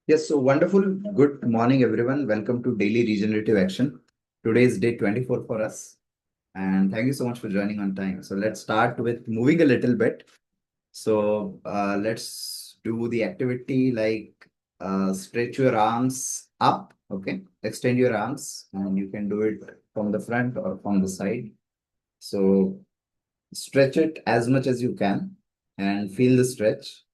Yes, so wonderful. Good morning, everyone. Welcome to Daily Regenerative Action. Today is day 24 for us. And thank you so much for joining on time. So let's start with moving a little bit. So let's do the activity like stretch your arms up. Okay. Extend your arms and you can do it from the front or from the side. So stretch it as much as you can and feel the stretch.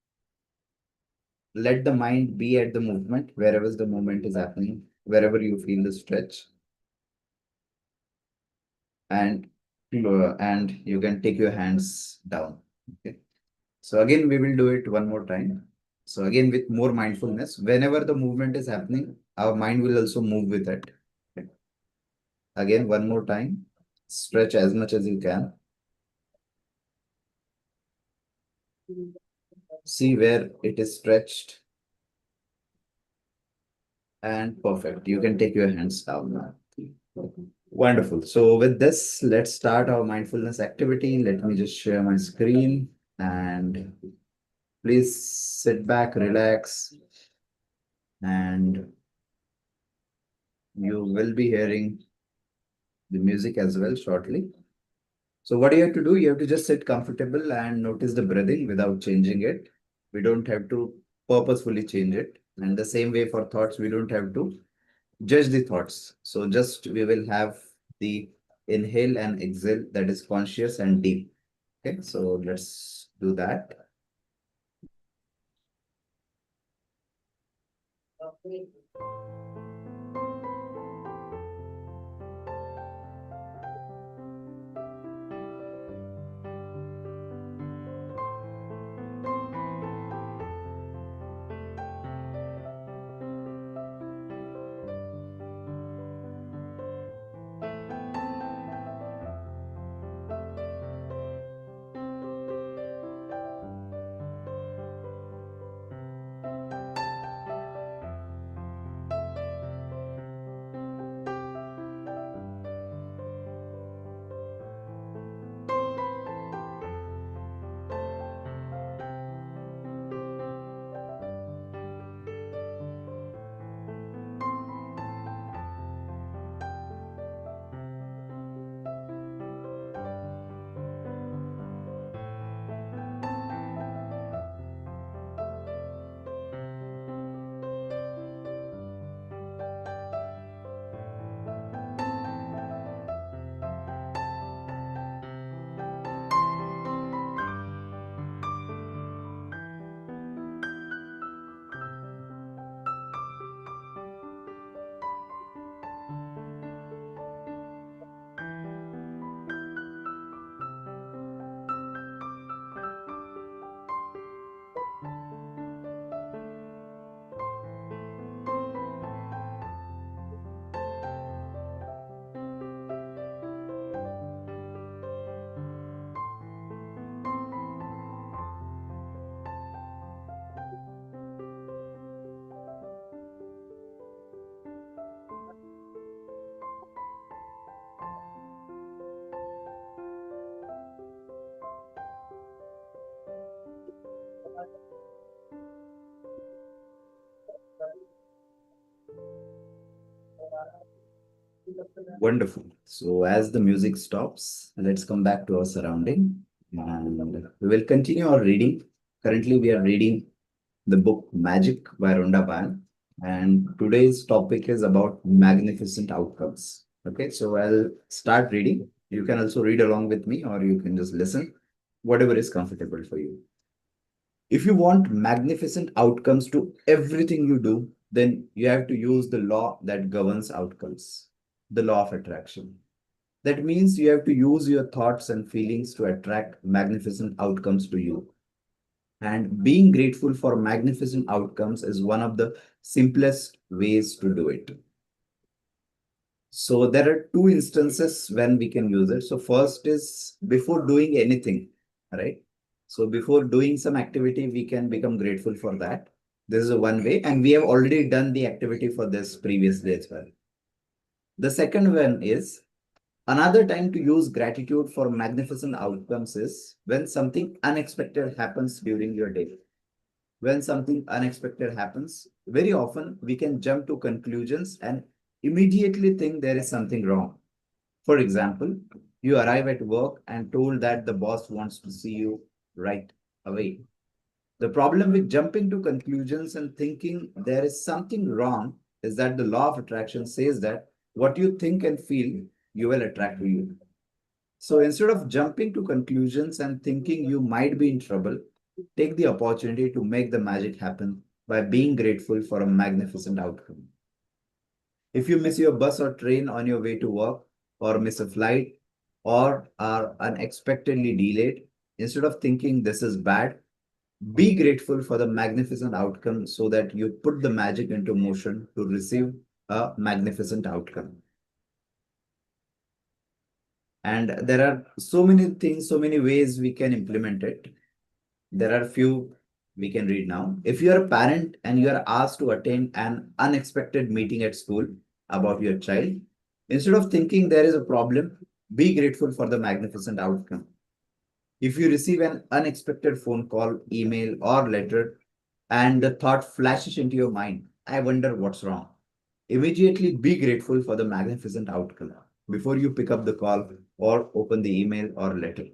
Let the mind be at the movement wherever the movement is happening, wherever you feel the stretch, and and you can take your hands down. Okay. So again, we will do it one more time. So again, with more mindfulness, whenever the movement is happening, our mind will also move with it. Okay. Again, one more time. Stretch as much as you can. See where it is stretched and perfect. You can take your hands down now. Wonderful. So with this, let's start our mindfulness activity. Let me just share my screen and please sit back, relax, and you will be hearing the music as well shortly. So what you have to do, you have to just sit comfortable and notice the breathing without changing it. We don't have to purposefully change it. And the same way for thoughts, we don't have to judge the thoughts. So just we will have the inhale and exhale that is conscious and deep. Okay, so let's do that. Wonderful. So as the music stops, let's come back to our surrounding and we will continue our reading. Currently, we are reading the book Magic by Rhonda Byrne, and today's topic is about magnificent outcomes. Okay, so I'll start reading. You can also read along with me, or you can just listen, whatever is comfortable for you. If you want magnificent outcomes to everything you do, then you have to use the law that governs outcomes, the law of attraction. That means you have to use your thoughts and feelings to attract magnificent outcomes to you. And being grateful for magnificent outcomes is one of the simplest ways to do it. So there are two instances when we can use it. So first is before doing anything, right? So before doing some activity, we can become grateful for that. This is one way, and we have already done the activity for this previously as well. The second one is another time to use gratitude for magnificent outcomes is when something unexpected happens during your day. when something unexpected happens, very often we can jump to conclusions and immediately think there is something wrong. For example, you arrive at work and told that the boss wants to see you right away. The problem with jumping to conclusions and thinking there is something wrong is that the law of attraction says that what you think and feel, you will attract to you. So instead of jumping to conclusions and thinking you might be in trouble, take the opportunity to make the magic happen by being grateful for a magnificent outcome. If you miss your bus or train on your way to work, or miss a flight, or are unexpectedly delayed, instead of thinking this is bad, be grateful for the magnificent outcome so that you put the magic into motion to receive a magnificent outcome. And there are so many things, so many ways we can implement it. There are few we can read now. If you are a parent and you are asked to attend an unexpected meeting at school about your child, instead of thinking there is a problem, be grateful for the magnificent outcome. If you receive an unexpected phone call, email, or letter, and the thought flashes into your mind, I wonder what's wrong. Immediately be grateful for the magnificent outcome before you pick up the call or open the email or letter.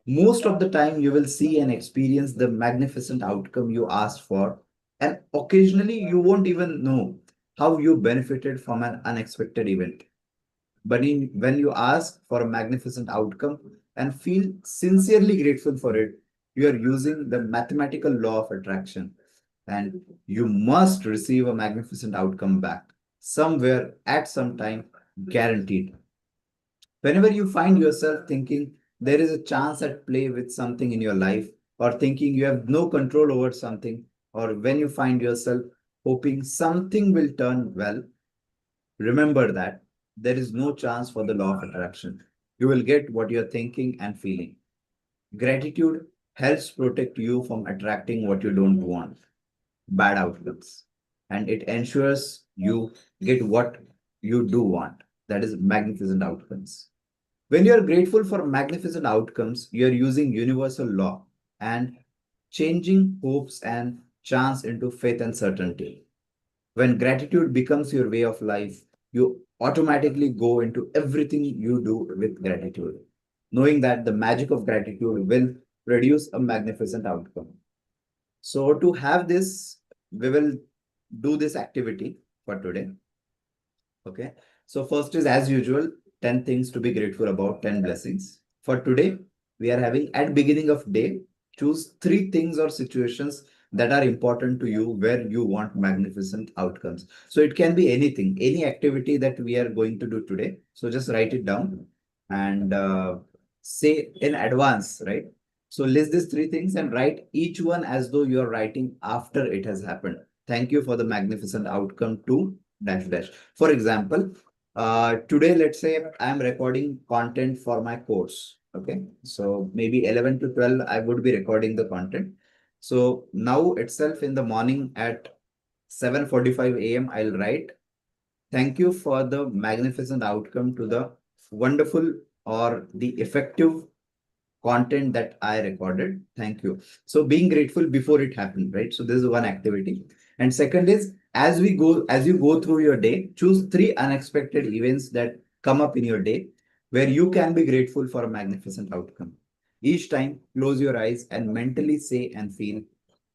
Most of the time, you will see and experience the magnificent outcome you asked for, and occasionally, you won't even know how you benefited from an unexpected event. But when you ask for a magnificent outcome and feel sincerely grateful for it, you are using the mathematical law of attraction, and you must receive a magnificent outcome back somewhere at some time, guaranteed. Whenever you find yourself thinking there is a chance at play with something in your life, or thinking you have no control over something, or when you find yourself hoping something will turn well, remember that there is no chance for the law of attraction. You will get what you're thinking and feeling. Gratitude helps protect you from attracting what you don't want, bad outcomes, and it ensures you get what you do want, that is, magnificent outcomes. When you are grateful for magnificent outcomes, you are using universal law and changing hopes and chance into faith and certainty. When gratitude becomes your way of life, you automatically go into everything you do with gratitude, knowing that the magic of gratitude will produce a magnificent outcome. So, to have this, we will do this activity for today. Okay. So, first is as usual, 10 things to be grateful about, 10 blessings. For today, we are having at beginning of day, choose three things or situations that are important to you where you want magnificent outcomes. So it can be anything, any activity that we are going to do today. So just write it down and say in advance, right? So list these three things and write each one as though you are writing after it has happened. Thank you for the magnificent outcome to dash dash. For example, today, let's say I'm recording content for my course. Okay. So maybe 11 to 12, I would be recording the content. So now itself in the morning at 7:45 a.m., I'll write, thank you for the magnificent outcome to the wonderful or the effective content that I recorded. Thank you. So being grateful before it happened, right? So this is one activity. And second is as you go through your day, choose three unexpected events that come up in your day where you can be grateful for a magnificent outcome. Each time, close your eyes and mentally say and feel,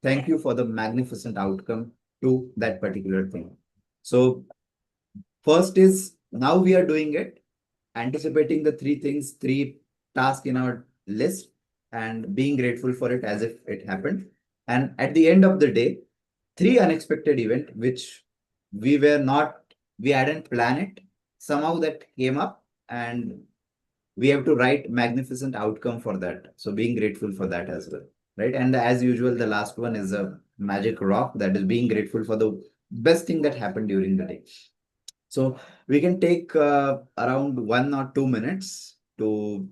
thank you for the magnificent outcome to that particular thing. So first is now we are doing it, anticipating the three things, three tasks in our list, and being grateful for it as if it happened. And at the end of the day, three unexpected event which we were not, we hadn't planned it. Somehow that came up, and we have to write magnificent outcome for that. So being grateful for that as well, right? And as usual, the last one is a magic rock, that is being grateful for the best thing that happened during the day. So we can take around 1 or 2 minutes to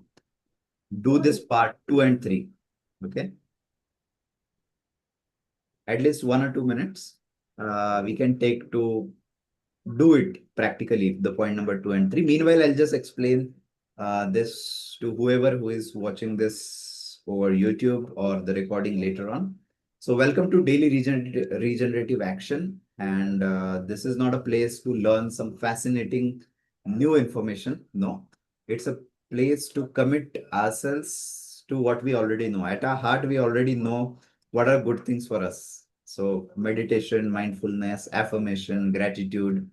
do this part two and three. Okay. At least 1 or 2 minutes we can take to do it practically, the point number two and three. Meanwhile, I'll just explain this to whoever who is watching this over YouTube or the recording later on. So, welcome to Daily Regenerative Action. And this is not a place to learn some fascinating new information. No, it's a place to commit ourselves to what we already know. At our heart, we already know what are good things for us. So, meditation, mindfulness, affirmation, gratitude,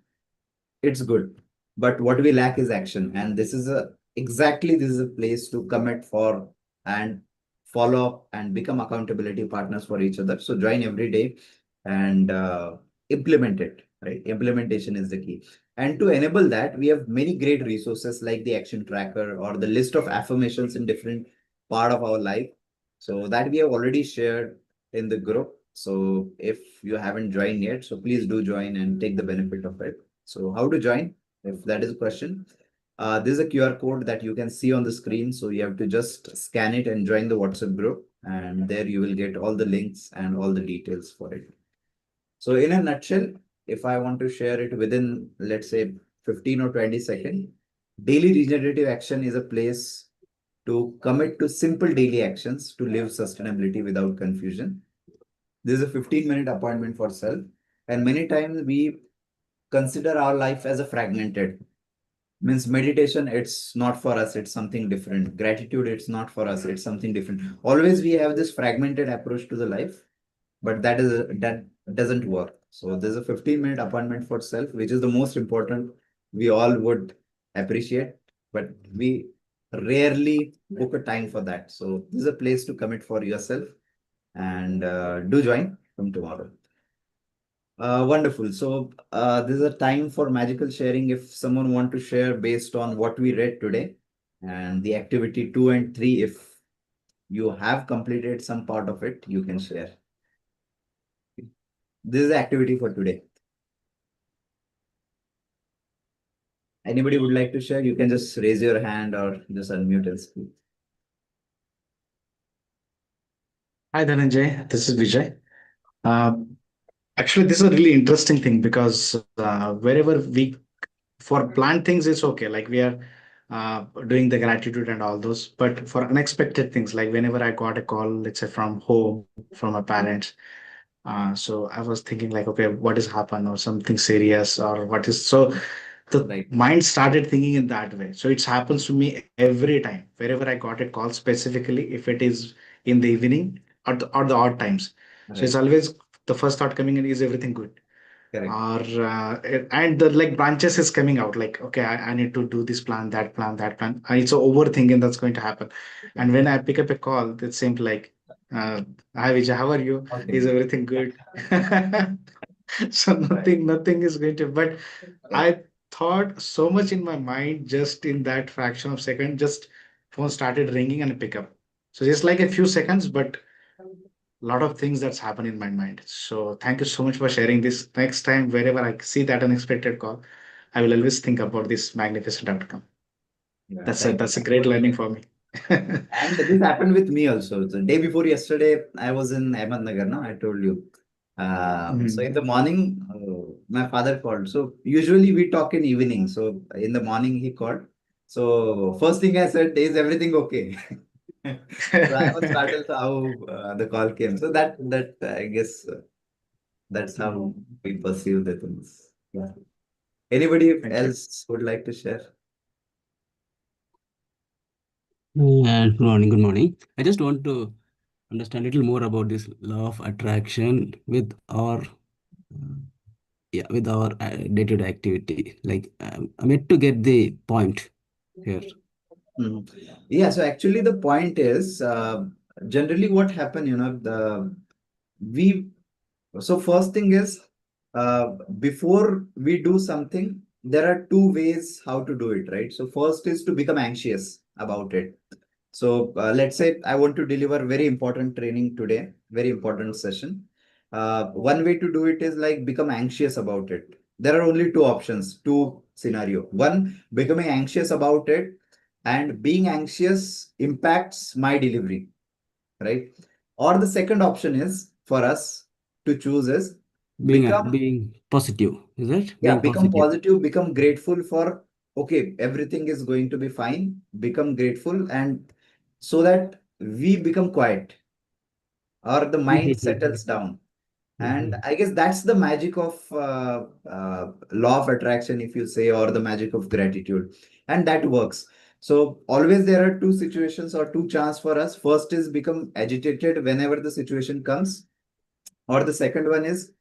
it's good, but what we lack is action, and this is a place to commit for and follow up and become accountability partners for each other. So join every day and implement it, right? Implementation is the key, and to enable that we have many great resources like the action tracker or the list of affirmations in different part of our life, so that we have already shared in the group. So if you haven't joined yet, so please do join and take the benefit of it. So how to join, if that is a question? This is a QR code that you can see on the screen. So you have to just scan it and join the WhatsApp group. And there you will get all the links and all the details for it. So in a nutshell, if I want to share it within, let's say, 15 or 20 seconds, daily regenerative action is a place to commit to simple daily actions to live sustainability without confusion. This is a 15-minute appointment for self. And many times we consider our life as a fragmented, means meditation, it's not for us, it's something different. Gratitude, it's not for us, it's something different. Always we have this fragmented approach to the life, but that doesn't work. So there's a 15-minute appointment for self, which is the most important. We all would appreciate, but we rarely book a time for that. So this is a place to commit for yourself, and do join from tomorrow. Wonderful. So this is a time for magical sharing. If someone want to share based on what we read today, and the activity 2 and 3, if you have completed some part of it, you can share. This is the activity for today. Anybody would like to share? You can just raise your hand or just unmute and speak. Hi, Dhananjay. This is Vijay. Uh, Actually, this is a really interesting thing because wherever for planned things, it's okay. Like we are doing the gratitude and all those. But for unexpected things, like whenever I got a call, let's say from home, from my parents, so I was thinking like, okay, what has happened or something serious or what is so the Right. mind started thinking in that way. So it happens to me every time. Wherever I got a call specifically, if it is in the evening or the odd times. So it's Right. always the first thought coming in is everything good? Correct. Or and the like branches is coming out like okay I need to do this plan that plan that plan and it's a overthinking that's going to happen. And when I pick up a call it seems like hi Vijay, how are you? Okay. Is everything good? So Right. nothing is going to, but Right. I thought so much in my mind just in that fraction of second, just phone started ringing and I pick up. So just like a few seconds, but a lot of things that's happened in my mind. So thank you so much for sharing this. Next time, wherever I see that unexpected call, I will always think about this magnificent outcome. Yeah. That's a great learning for me. And this happened with me also. The day before yesterday, I was in Ahmednagar, no? I told you. So in Mhm. the morning, my father called. So usually we talk in evening. So in the morning he called. So first thing I said, is everything okay? So I was startled how the call came. So that I guess that's how we perceive the things. Yeah. Anybody Thank you. else would like to share? Good morning. Good morning. I just want to understand a little more about this law of attraction with our yeah with our day-to-day activity. Like I'm yet to get the point here. Mhm. Yeah, so actually the point is generally what happened, we so first thing is before we do something, there are two ways how to do it, right? So first is to become anxious about it. So let's say I want to deliver very important training today, very important session. One way to do it is like become anxious about it. There are only two options, two scenario. One, becoming anxious about it, and being anxious impacts my delivery, right? Or the second option is for us to choose is become, Being positive, is it? yeah, Being become positive. positive, become grateful for, okay, everything is going to be fine, become grateful, and so that we become quiet, or the mind settles down. And I guess that's the magic of law of attraction, if you say, or the magic of gratitude. And that works. So always there are two situations or two chance for us. First is become agitated whenever the situation comes, or the second one is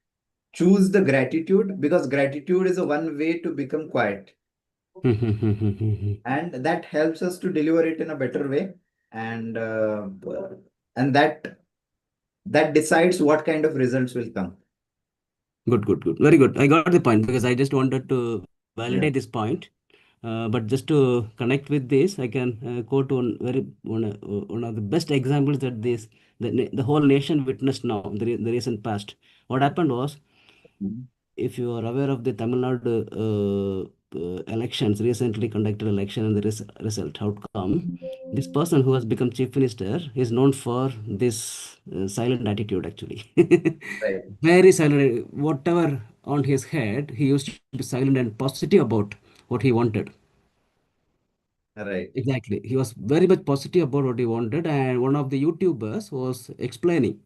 choose the gratitude, because gratitude is a one way to become quiet, and that helps us to deliver it in a better way. And uh, and that decides what kind of results will come. Good, good, good. Very good. I got the point because I just wanted to validate this Yeah. point. But just to connect with this, I can quote one of the best examples that the whole nation witnessed now, the recent past. What happened was, Mhm. if you are aware of the Tamil Nadu elections, recently conducted election and the result outcome, this person who has become chief minister is known for this silent attitude actually. Right. Very silent. Whatever on his head, he used to be silent and positive about what he wanted. Right. Exactly. He was very much positive about what he wanted, and one of the YouTubers was explaining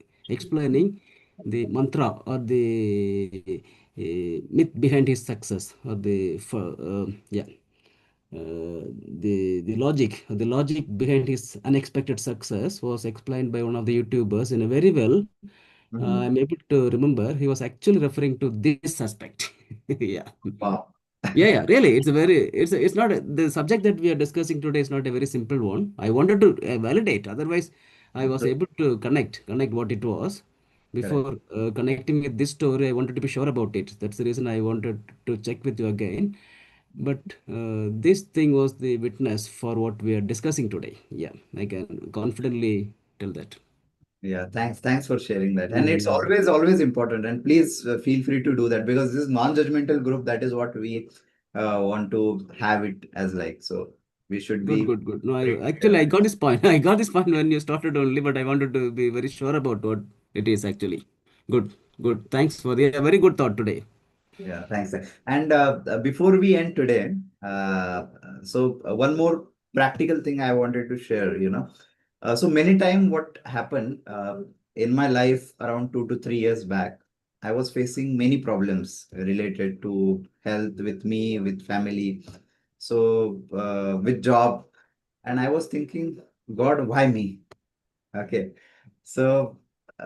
the mantra or the myth behind his success, or the logic behind his unexpected success was explained by one of the YouTubers in a very well. I'm Mhm. able to remember he was actually referring to this aspect. Yeah. Wow. Yeah, yeah, really, it's not the subject that we are discussing today is not a very simple one. I wanted to validate. Otherwise, I was True. able to connect what it was. Correct. Before connecting with this story, I wanted to be sure about it. That's the reason I wanted to check with you again. But this thing was the witness for what we are discussing today. Yeah, I can confidently tell that. Yeah, thanks for sharing that. And it's Mm. always important. And please feel free to do that, because this non-judgmental group, that is what we want to have it as like. So we should Good, be good, good. No, free to share actually, I that. got this point. I got this point when you started only, but I wanted to be very sure about what it is actually. Good, good. Thanks for the very good thought today. Yeah, thanks. And before we end today, one more practical thing I wanted to share, so many time what happened in my life around 2 to 3 years back, I was facing many problems related to health, with me, with family, so with job, and I was thinking, God, why me? Okay. So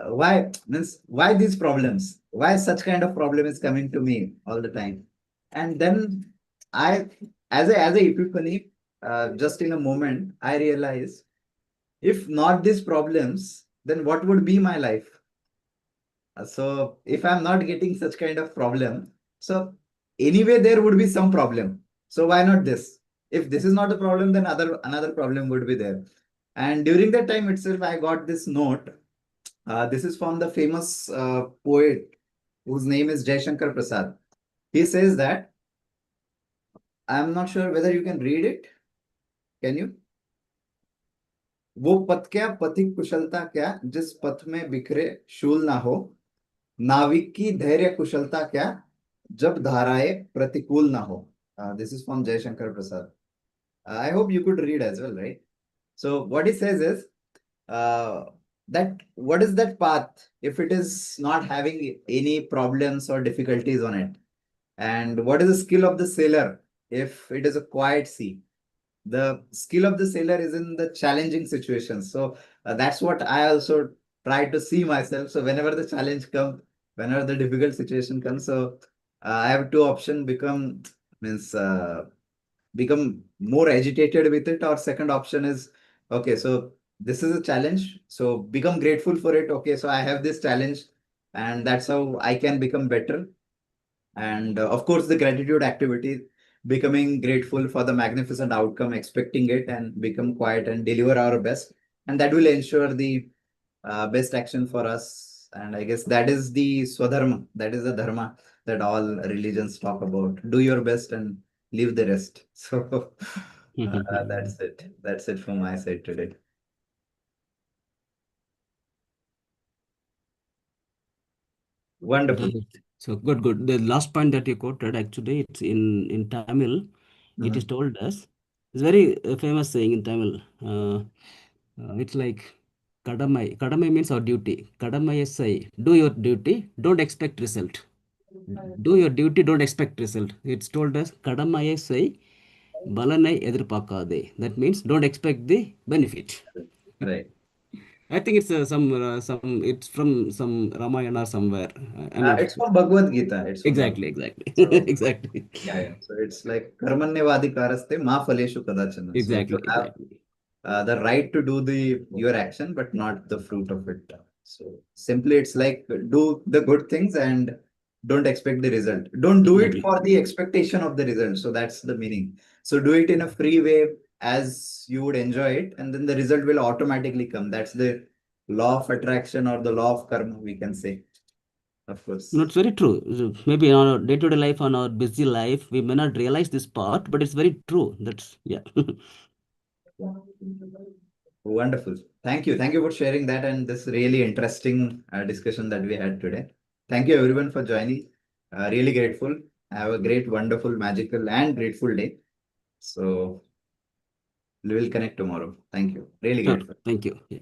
why these problems? Why such kind of problem is coming to me all the time? And then I, as a epiphany, just in a moment, I realized, if not these problems, then what would be my life? So if I'm not getting such kind of problem, so anyway there would be some problem. So why not this? If this is not a problem, then another problem would be there. And during that time itself, I got this note. This is from the famous poet whose name is Jaishankar Prasad. He says that, I'm not sure whether you can read it. Can you? वो पथ क्या, पथिक कुशलता क्या, जिस पथ में बिखरे शूल ना हो, नाविक की धैर्य कुशलता क्या, जब धाराएं प्रतिकूल ना हो. This is from Jaishankar Prasad. I hope you could read as well, right? So what he says is, uh, that what is that path if it is not having any problems or difficulties on it? And what is the skill of the sailor if it is a quiet sea? The skill of the sailor is in the challenging situations. So that's what I also try to see myself. So whenever the challenge comes, whenever the difficult situation comes, so I have two options: means become more agitated with it, or second option is, okay, so this is a challenge, so become grateful for it. Okay, so I have this challenge, and that's how I can become better. And of course, the gratitude activity, becoming grateful for the magnificent outcome, expecting it, and become quiet and deliver our best. And that will ensure the best action for us. And I guess that is the swadharma, that is the dharma that all religions talk about. Do your best and leave the rest. So that's it. That's it from my side today. That Wonderful. is so good, good. The last point that you quoted, actually, it's in Tamil. It is Mhm. told us. It's very famous saying in Tamil. It's like Kadamai means our duty. Kadamai sai. Do your duty. Don't expect result. Do your duty. Don't expect result. It's told us Kadamai sai. Balanai edirpakade. That means don't expect the benefit. Right. I think it's some it's from some Ramayana or somewhere. I'm not It's sure. from Bhagavad Gita. It's from Bhagavad Exactly, exactly, So exactly, yeah. So it's like karmanyavadi karaste ma phaleshu kadachana. So you exactly, have exactly. the right to do the your action, but not the fruit of it. So simply, it's like do the good things and don't expect the result. Don't do it Exactly. for the expectation of the result. So that's the meaning. So do it in a free way as you would enjoy it, and then the result will automatically come. That's the law of attraction or the law of karma, we can say, of You know, course. it's very true. So maybe in our day-to-day life, on our busy life, we may not realize this part, but it's very true. That's yeah. Wonderful. Thank you. Thank you for sharing that and this really interesting discussion that we had today. Thank you everyone for joining. Really grateful. Have a great, wonderful, magical, and grateful day. So we will connect tomorrow. Thank you. Really Sure. grateful. Thank you. Yeah.